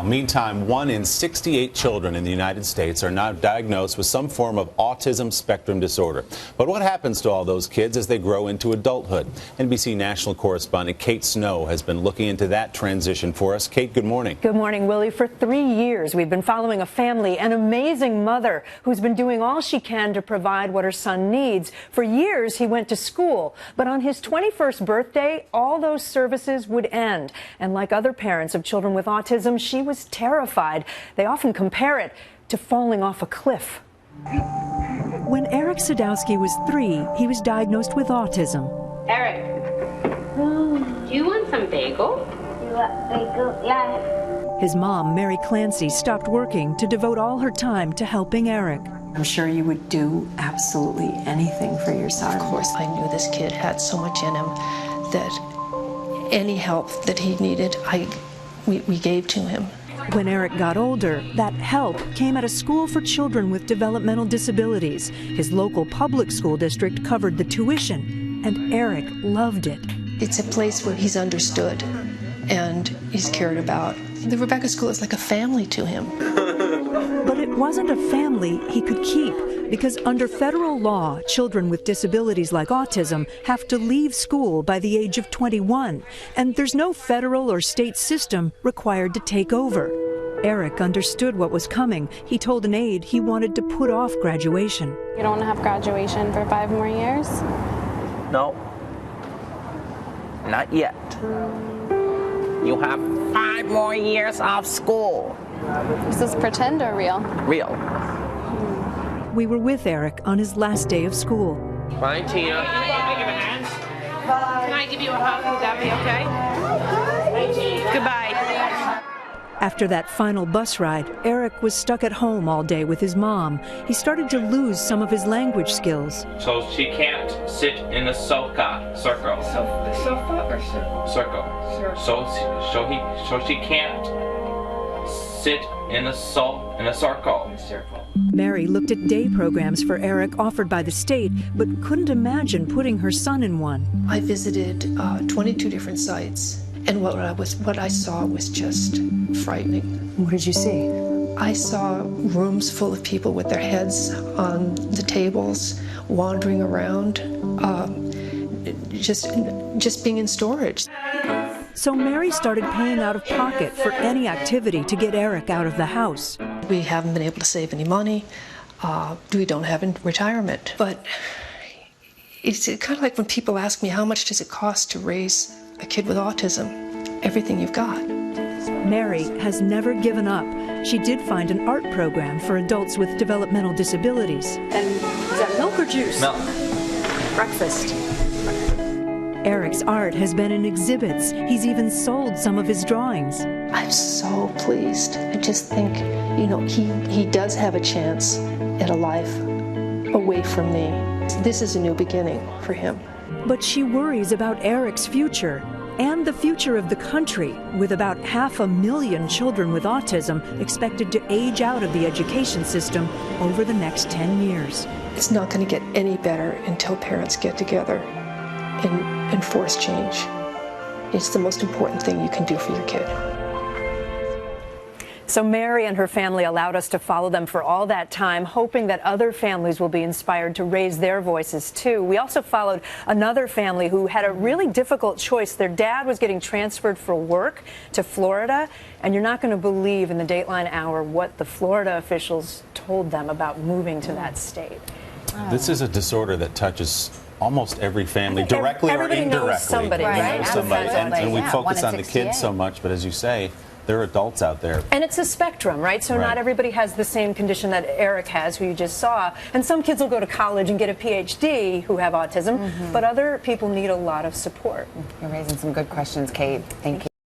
Meantime, 1 in 68 children in the United States are now diagnosed with some form of autism spectrum disorder. But what happens to all those kids as they grow into adulthood? NBC national correspondent Kate Snow has been looking into that transition for us. Kate, good morning. Good morning, Willie. For 3 years, we've been following a family, an amazing mother who's been doing all she can to provide what her son needs. For years, he went to school, but on his 21st birthday, all those services would end. And like other parents of children with autism, she was terrified. They often compare it to falling off a cliff. When Eric Sadowski was 3, he was diagnosed with autism. Eric, do you want some bagel? You want bagel? Yeah. His mom, Mary Clancy, stopped working to devote all her time to helping Eric. I'm sure you would do absolutely anything for your son. Of course, I knew this kid had so much in him that any help that he needed, we gave to him. When Eric got older, that help came at a school for children with developmental disabilities. His local public school district covered the tuition, and Eric loved it. It's a place where he's understood and he's cared about. The Rebecca School is like a family to him. But it wasn't a family he could keep, because under federal law, children with disabilities like autism have to leave school by the age of 21, and there's no federal or state system required to take over. Eric understood what was coming. He told an aide he wanted to put off graduation. You don't want to have graduation for 5 more years? No, not yet. You have 5 more years of school. Is this pretend or real? Real. We were with Eric on his last day of school. Bye, Tina. Can I give you a hug? Would that be okay? Goodbye. After that final bus ride, Eric was stuck at home all day with his mom. He started to lose some of his language skills. So she can't sit in a circle. Sofa or circle? Circle. So she can't sit in a circle. Mary looked at day programs for Eric offered by the state, but couldn't imagine putting her son in one. I visited 22 different sites, and what I saw was just frightening. What did you see? I saw rooms full of people with their heads on the tables, wandering around, just being in storage. So Mary started paying out of pocket for any activity to get Eric out of the house. We haven't been able to save any money. We don't have retirement. But it's kind of like when people ask me, how much does it cost to raise a kid with autism? Everything you've got. Mary has never given up. She did find an art program for adults with developmental disabilities. And is that milk or juice? Milk. Breakfast. Eric's art has been in exhibits. He's even sold some of his drawings. I'm so pleased. I just think, he does have a chance at a life away from me. This is a new beginning for him. But she worries about Eric's future and the future of the country, with about 500,000 children with autism expected to age out of the education system over the next 10 years. It's not going to get any better until parents get together and force change. It's the most important thing you can do for your kid. So Mary and her family allowed us to follow them for all that time, hoping that other families will be inspired to raise their voices too. We also followed another family who had a really difficult choice. Their dad was getting transferred for work to Florida, and you're not going to believe in the Dateline Hour what the Florida officials told them about moving to that state. This is a disorder that touches almost every family, directly or indirectly. Knows somebody, Right. right? Somebody. And we Yeah, focus 1 on in the kids 68. so much, but as you say, there are adults out there. And it's a spectrum, right? So not everybody has the same condition that Eric has, who you just saw. And some kids will go to college and get a PhD who have autism, but other people need a lot of support. You're raising some good questions, Kate. Thank you.